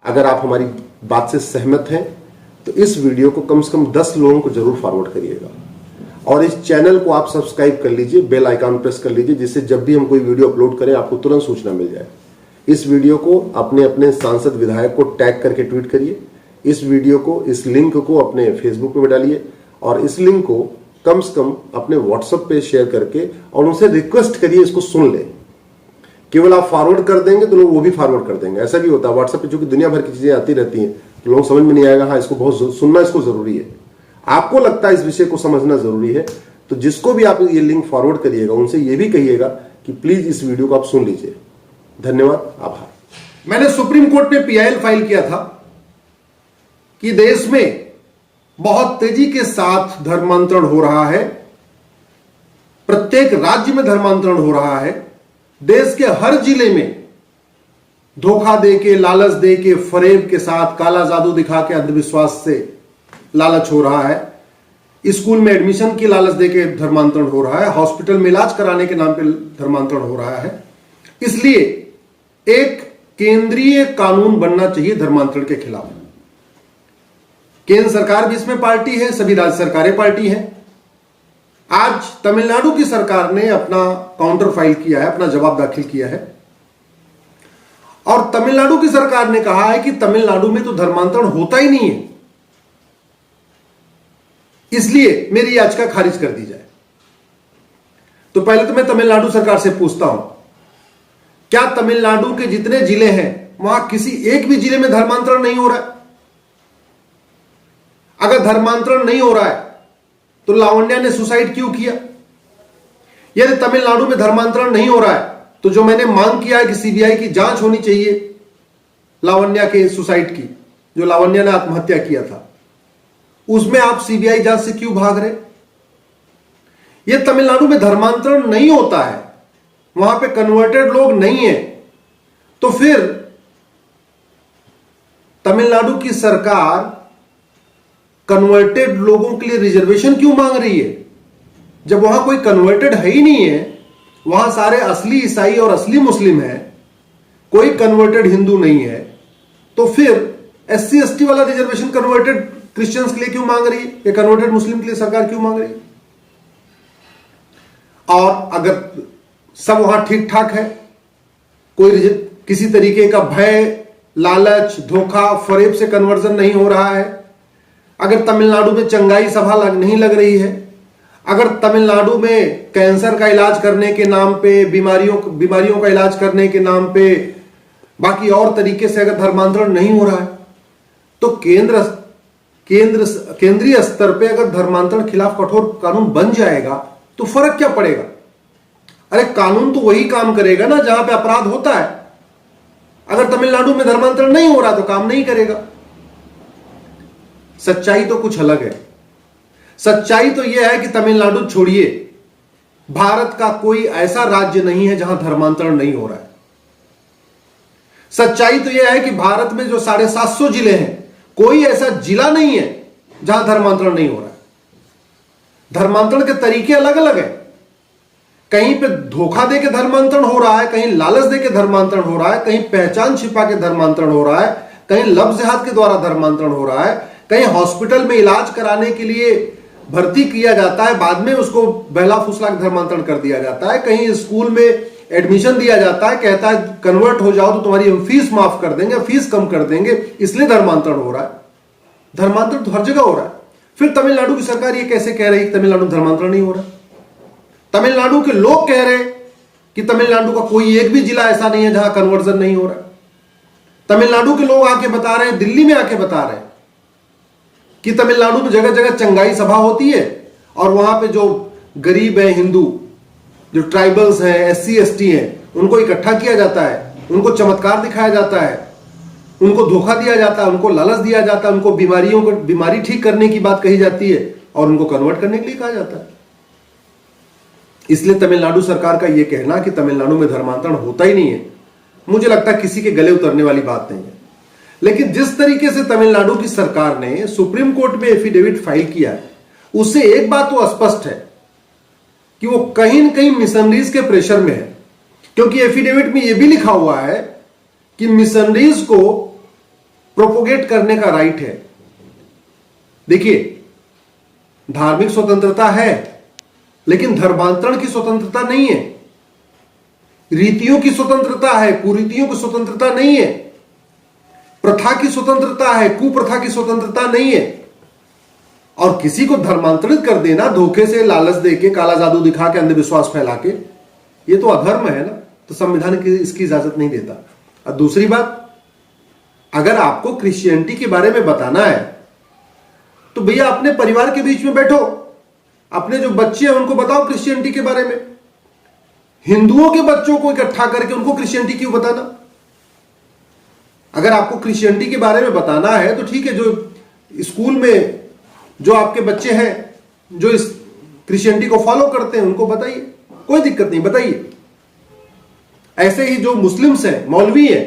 अगर आप हमारी बात से सहमत हैं तो इस वीडियो को कम से कम 10 लोगों को जरूर फॉरवर्ड करिएगा और इस चैनल को आप सब्सक्राइब कर लीजिए, बेल आइकन प्रेस कर लीजिए, जिससे जब भी हम कोई वीडियो अपलोड करें आपको तुरंत सूचना मिल जाए। इस वीडियो को अपने अपने सांसद विधायक को टैग करके ट्वीट करिए। इस वीडियो को, इस लिंक को अपने फेसबुक पे डालिए और इस लिंक को कम से कम अपने व्हाट्सएप पे शेयर करके और उनसे रिक्वेस्ट करिए इसको सुन ले। केवल आप फॉरवर्ड कर देंगे तो लोग वो भी फॉरवर्ड कर देंगे। ऐसा भी होता है व्हाट्सएप पे, चूंकि दुनिया भर की चीजें आती रहती हैं तो लोगों समझ में नहीं आएगा, हाँ इसको बहुत सुनना, इसको जरूरी है, आपको लगता है इस विषय को समझना जरूरी है, तो जिसको भी आप ये लिंक फॉरवर्ड करिएगा उनसे ये भी कहिएगा कि प्लीज इस वीडियो को आप सुन लीजिए। धन्यवाद, आभार। मैंने सुप्रीम कोर्ट में पीआईएल फाइल किया था कि देश में बहुत तेजी के साथ धर्मांतरण हो रहा है, प्रत्येक राज्य में धर्मांतरण हो रहा है, देश के हर जिले में धोखा देके, लालच देके, फरेब के साथ, काला जादू दिखा के, अंधविश्वास से लालच हो रहा है, स्कूल में एडमिशन की लालच देके धर्मांतरण हो रहा है, हॉस्पिटल में इलाज कराने के नाम पे धर्मांतरण हो रहा है। इसलिए एक केंद्रीय कानून बनना चाहिए धर्मांतरण के खिलाफ। केंद्र सरकार भी इसमें पार्टी है, सभी राज्य सरकारें पार्टी हैं। आज तमिलनाडु की सरकार ने अपना काउंटर फाइल किया है, अपना जवाब दाखिल किया है और तमिलनाडु की सरकार ने कहा है कि तमिलनाडु में तो धर्मांतरण होता ही नहीं है, इसलिए मेरी याचिका खारिज कर दी जाए। तो पहले तो मैं तमिलनाडु सरकार से पूछता हूं, क्या तमिलनाडु के जितने जिले हैं वहां किसी एक भी जिले में धर्मांतरण नहीं हो रहा है? अगर धर्मांतरण नहीं हो रहा है तो लावण्या ने सुसाइड क्यों किया? यदि तमिलनाडु में धर्मांतरण नहीं हो रहा है तो जो मैंने मांग किया है कि सीबीआई की जांच होनी चाहिए लावण्या के सुसाइड की, जो लावण्या ने आत्महत्या किया था, उसमें आप सीबीआई जांच से क्यों भाग रहे? यह तमिलनाडु में धर्मांतरण नहीं होता है, वहां पे कन्वर्टेड लोग नहीं है, तो फिर तमिलनाडु की सरकार कन्वर्टेड लोगों के लिए रिजर्वेशन क्यों मांग रही है? जब वहां कोई कन्वर्टेड है ही नहीं है, वहां सारे असली ईसाई और असली मुस्लिम है, कोई कन्वर्टेड हिंदू नहीं है, तो फिर एससी एसटी वाला रिजर्वेशन कन्वर्टेड क्रिश्चियंस के लिए क्यों मांग रही है या कन्वर्टेड मुस्लिम के लिए सरकार क्यों मांग रही है? और अगर सब वहां ठीक ठाक है, कोई किसी तरीके का भय, लालच, धोखा, फरेब से कन्वर्जन नहीं हो रहा है, अगर तमिलनाडु में चंगाई सभा नहीं लग रही है, अगर तमिलनाडु में कैंसर का इलाज करने के नाम पे, बीमारियों का इलाज करने के नाम पे, बाकी और तरीके से अगर धर्मांतरण नहीं हो रहा है, तो केंद्रीय स्तर पे अगर धर्मांतरण खिलाफ कठोर कानून बन जाएगा तो फर्क क्या पड़ेगा? अरे कानून तो वही काम करेगा ना जहां पे अपराध होता है। अगर तमिलनाडु में धर्मांतरण नहीं हो रहा तो काम नहीं करेगा। सच्चाई तो कुछ अलग है। सच्चाई तो यह है कि तमिलनाडु छोड़िए, भारत का कोई ऐसा राज्य नहीं है जहां धर्मांतरण नहीं हो रहा है। सच्चाई तो यह है कि भारत में जो 750 जिले हैं, कोई ऐसा जिला नहीं है जहां धर्मांतरण नहीं हो रहा है। धर्मांतरण के तरीके अलग अलग है। कहीं पे धोखा दे के धर्मांतरण हो रहा है, कहीं लालच दे के धर्मांतरण हो रहा है, कहीं पहचान छिपा के धर्मांतरण हो रहा है, कहीं लव जिहाद के द्वारा धर्मांतरण हो रहा है, कहीं हॉस्पिटल में इलाज कराने के लिए भर्ती किया जाता है, बाद में उसको बहला फुसला धर्मांतरण कर दिया जाता है, कहीं स्कूल में एडमिशन दिया जाता है, कहता है कन्वर्ट हो जाओ तो तुम्हारी हम फीस माफ कर देंगे, फीस कम कर देंगे, इसलिए धर्मांतरण हो रहा है। धर्मांतरण तो हर जगह हो रहा है। फिर तमिलनाडु की सरकार ये कैसे कह रही है तमिलनाडु में धर्मांतरण नहीं हो रहा? तमिलनाडु के लोग कह रहे कि तमिलनाडु का कोई एक भी जिला ऐसा नहीं है जहां कन्वर्जन नहीं हो रहा। तमिलनाडु के लोग आके बता रहे हैं, दिल्ली में आके बता रहे हैं कि तमिलनाडु में जगह जगह चंगाई सभा होती है और वहां पे जो गरीब है, हिंदू, जो ट्राइबल्स हैं, एससी एसटी हैं, उनको इकट्ठा किया जाता है, उनको चमत्कार दिखाया जाता है, उनको धोखा दिया जाता है, उनको लालच दिया जाता है, उनको बीमारी ठीक करने की बात कही जाती है और उनको कन्वर्ट करने के लिए कहा जाता है। इसलिए तमिलनाडु सरकार का यह कहना कि तमिलनाडु में धर्मांतरण होता ही नहीं है, मुझे लगता है किसी के गले उतरने वाली बात नहीं है। लेकिन जिस तरीके से तमिलनाडु की सरकार ने सुप्रीम कोर्ट में एफिडेविट फाइल किया है, उससे एक बात तो स्पष्ट है कि वो कहीं न कहीं मिशनरीज के प्रेशर में है, क्योंकि एफिडेविट में यह भी लिखा हुआ है कि मिशनरीज को प्रोपोगेट करने का राइट है। देखिए, धार्मिक स्वतंत्रता है, लेकिन धर्मांतरण की स्वतंत्रता नहीं है। रीतियों की स्वतंत्रता है, कुरीतियों की स्वतंत्रता नहीं है। प्रथा की स्वतंत्रता है, कुप्रथा की स्वतंत्रता नहीं है। और किसी को धर्मांतरित कर देना, धोखे से, लालच देके, काला जादू दिखा के, अंधविश्वास फैला के, ये तो अधर्म है ना। तो संविधान की इसकी इजाजत नहीं देता। और दूसरी बात, अगर आपको क्रिश्चियनिटी के बारे में बताना है तो भैया अपने परिवार के बीच में बैठो, अपने जो बच्चे हैं उनको बताओ क्रिश्चियनिटी के बारे में। हिंदुओं के बच्चों को इकट्ठा करके उनको क्रिश्चियनिटी क्यों बताना? अगर आपको क्रिश्चियनिटी के बारे में बताना है तो ठीक है, जो स्कूल में जो आपके बच्चे हैं जो इस क्रिश्चियनिटी को फॉलो करते हैं उनको बताइए, कोई दिक्कत नहीं, बताइए। ऐसे ही जो मुस्लिम्स हैं, मौलवी हैं,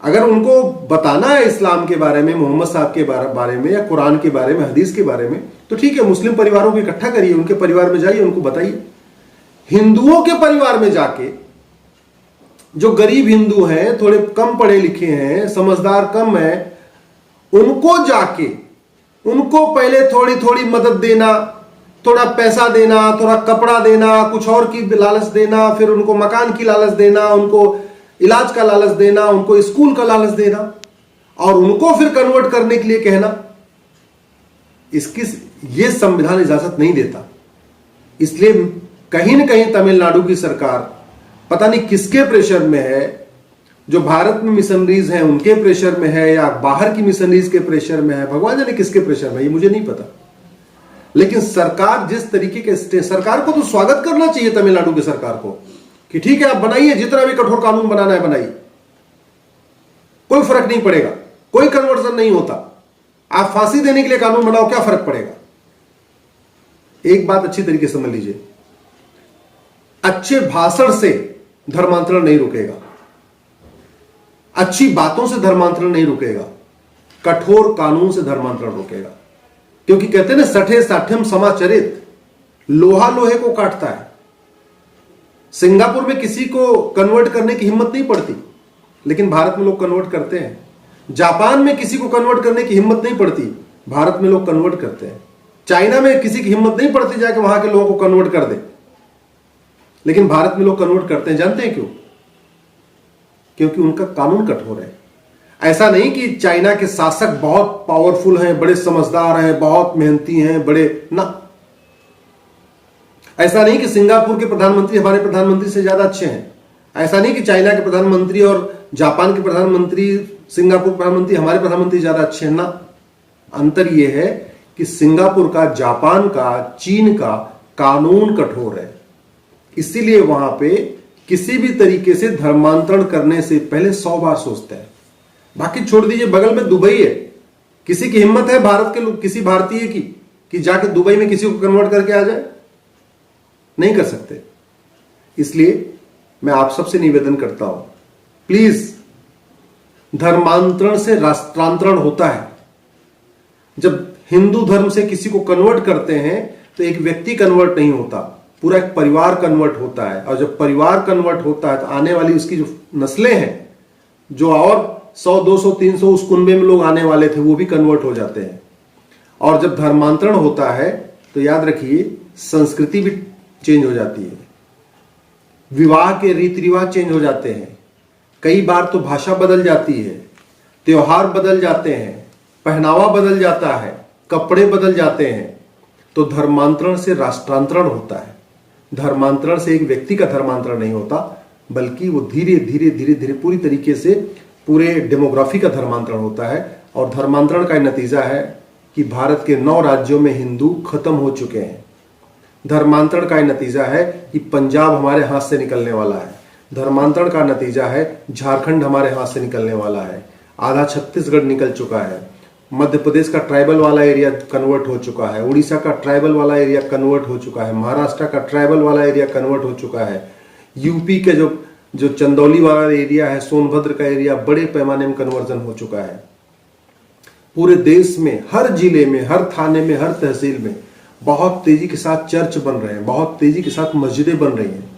अगर उनको बताना है इस्लाम के बारे में, मोहम्मद साहब के बारे में, या कुरान के बारे में, हदीस के बारे में, तो ठीक है, मुस्लिम परिवारों को इकट्ठा करिए, उनके परिवार में जाइए, उनको बताइए। हिंदुओं के परिवार में जाके, जो गरीब हिंदू हैं, थोड़े कम पढ़े लिखे हैं, समझदार कम है, उनको जाके उनको पहले थोड़ी थोड़ी मदद देना, थोड़ा पैसा देना, थोड़ा कपड़ा देना, कुछ और की लालच देना, फिर उनको मकान की लालच देना, उनको इलाज का लालच देना, उनको स्कूल का लालच देना, और उनको फिर कन्वर्ट करने के लिए कहना, इसकी ये संविधान इजाजत नहीं देता। इसलिए कहीं ना कहीं तमिलनाडु की सरकार पता नहीं किसके प्रेशर में है, जो भारत में मिशनरीज हैं उनके प्रेशर में है, या बाहर की मिशनरीज के प्रेशर में है, भगवान जाने किसके प्रेशर में, ये मुझे नहीं पता। लेकिन सरकार जिस तरीके के सरकार को तो स्वागत करना चाहिए, तमिलनाडु की सरकार को, कि ठीक है आप बनाइए, जितना भी कठोर कानून बनाना है बनाइए, कोई फर्क नहीं पड़ेगा, कोई कन्वर्जन नहीं होता। आप फांसी देने के लिए कानून बनाओ, क्या फर्क पड़ेगा? एक बात अच्छी तरीके से समझ लीजिए, अच्छे भाषण से धर्मांतरण नहीं रुकेगा, अच्छी बातों से धर्मांतरण नहीं रुकेगा, कठोर कानून से धर्मांतरण रुकेगा। क्योंकि कहते हैं ना, सठे साठ्यम समाचरित, लोहा लोहे को काटता है। सिंगापुर में किसी को कन्वर्ट करने की हिम्मत नहीं पड़ती, लेकिन भारत में लोग कन्वर्ट करते हैं। जापान में किसी को कन्वर्ट करने की हिम्मत नहीं पड़ती, भारत में लोग कन्वर्ट करते हैं। चाइना में किसी की हिम्मत नहीं पड़ती जाके वहां के लोगों को कन्वर्ट कर दे, लेकिन भारत में लोग कन्वर्ट करते हैं। जानते हैं क्यों? क्योंकि उनका कानून कठोर है। ऐसा नहीं कि चाइना के शासक बहुत पावरफुल हैं, बड़े समझदार हैं, बहुत मेहनती हैं, बड़े ना। ऐसा नहीं कि सिंगापुर के प्रधानमंत्री हमारे प्रधानमंत्री से ज्यादा अच्छे हैं। ऐसा नहीं कि चाइना के प्रधानमंत्री और जापान के प्रधानमंत्री, सिंगापुर प्रधानमंत्री हमारे प्रधानमंत्री ज्यादा अच्छे हैं ना। अंतर यह है कि सिंगापुर का, जापान का, चीन का कानून कठोर है, इसीलिए वहां पे किसी भी तरीके से धर्मांतरण करने से पहले 100 बार सोचते हैं। बाकी छोड़ दीजिए, बगल में दुबई है, किसी की हिम्मत है भारत के लोग, किसी भारतीय की, कि जाके दुबई में किसी को कन्वर्ट करके आ जाए? नहीं कर सकते। इसलिए मैं आप सबसे निवेदन करता हूं, प्लीज, धर्मांतरण से राष्ट्रांतरण होता है। जब हिंदू धर्म से किसी को कन्वर्ट करते हैं तो एक व्यक्ति कन्वर्ट नहीं होता, पूरा एक परिवार कन्वर्ट होता है। और जब परिवार कन्वर्ट होता है तो आने वाली उसकी जो नस्लें हैं, जो और 100, 200, 300 उस कुनबे में लोग आने वाले थे, वो भी कन्वर्ट हो जाते हैं। और जब धर्मांतरण होता है तो याद रखिए, संस्कृति भी चेंज हो जाती है, विवाह के रीति रिवाज चेंज हो जाते हैं, कई बार तो भाषा बदल जाती है, त्योहार बदल जाते हैं, पहनावा बदल जाता है, कपड़े बदल जाते हैं। तो धर्मांतरण से राष्ट्रांतरण होता है। धर्मांतरण से एक व्यक्ति का धर्मांतरण नहीं होता, बल्कि वो धीरे धीरे धीरे धीरे पूरी तरीके से पूरे डेमोग्राफी का धर्मांतरण होता है। और धर्मांतरण का नतीजा है कि भारत के 9 राज्यों में हिंदू खत्म हो चुके हैं। धर्मांतरण का नतीजा है कि पंजाब हमारे हाथ से निकलने वाला है। धर्मांतरण का नतीजा है झारखंड हमारे हाथ से निकलने वाला है, आधा छत्तीसगढ़ निकल चुका है, मध्य प्रदेश का ट्राइबल वाला एरिया कन्वर्ट हो चुका है, उड़ीसा का ट्राइबल वाला एरिया कन्वर्ट हो चुका है, महाराष्ट्र का ट्राइबल वाला एरिया कन्वर्ट हो चुका है, यूपी के जो चंदौली वाला एरिया है, सोनभद्र का एरिया बड़े पैमाने में कन्वर्जन हो चुका है। पूरे देश में हर जिले में, हर थाने में, हर तहसील में बहुत तेजी के साथ चर्च बन रहे हैं, बहुत तेजी के साथ मस्जिदें बन रही हैं,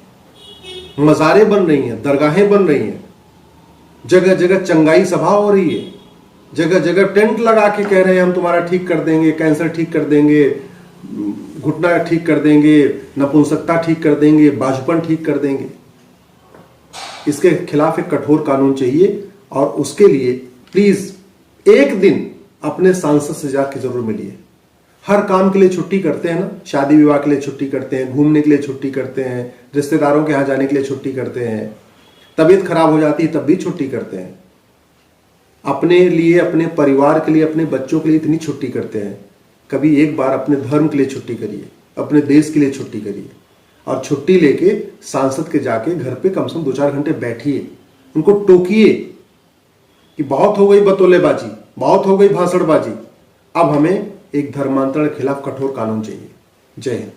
मज़ारें बन रही हैं, दरगाहें बन रही हैं, जगह जगह चंगाई सभा हो रही है। जगह जगह टेंट लगा के कह रहे हैं हम तुम्हारा ठीक कर देंगे, कैंसर ठीक कर देंगे, घुटना ठीक कर देंगे, नपुंसकता ठीक कर देंगे, बाजूपन ठीक कर देंगे। इसके खिलाफ एक कठोर कानून चाहिए और उसके लिए प्लीज एक दिन अपने सांसद से जाके जरूर मिलिए। हर काम के लिए छुट्टी करते हैं ना, शादी विवाह के लिए छुट्टी करते हैं, घूमने के लिए छुट्टी करते हैं, रिश्तेदारों के यहां जाने के लिए छुट्टी करते हैं, तबीयत खराब हो जाती है तब भी छुट्टी करते हैं, अपने लिए, अपने परिवार के लिए, अपने बच्चों के लिए इतनी छुट्टी करते हैं। कभी एक बार अपने धर्म के लिए छुट्टी करिए, अपने देश के लिए छुट्टी करिए और छुट्टी लेके सांसद के जाके घर पे कम से कम 2-4 घंटे बैठिए, उनको टोकिए कि बहुत हो गई बतौलेबाजी, बहुत हो गई भाषणबाजी, अब हमें एक धर्मांतरण के खिलाफ कठोर कानून चाहिए। जय हिंद।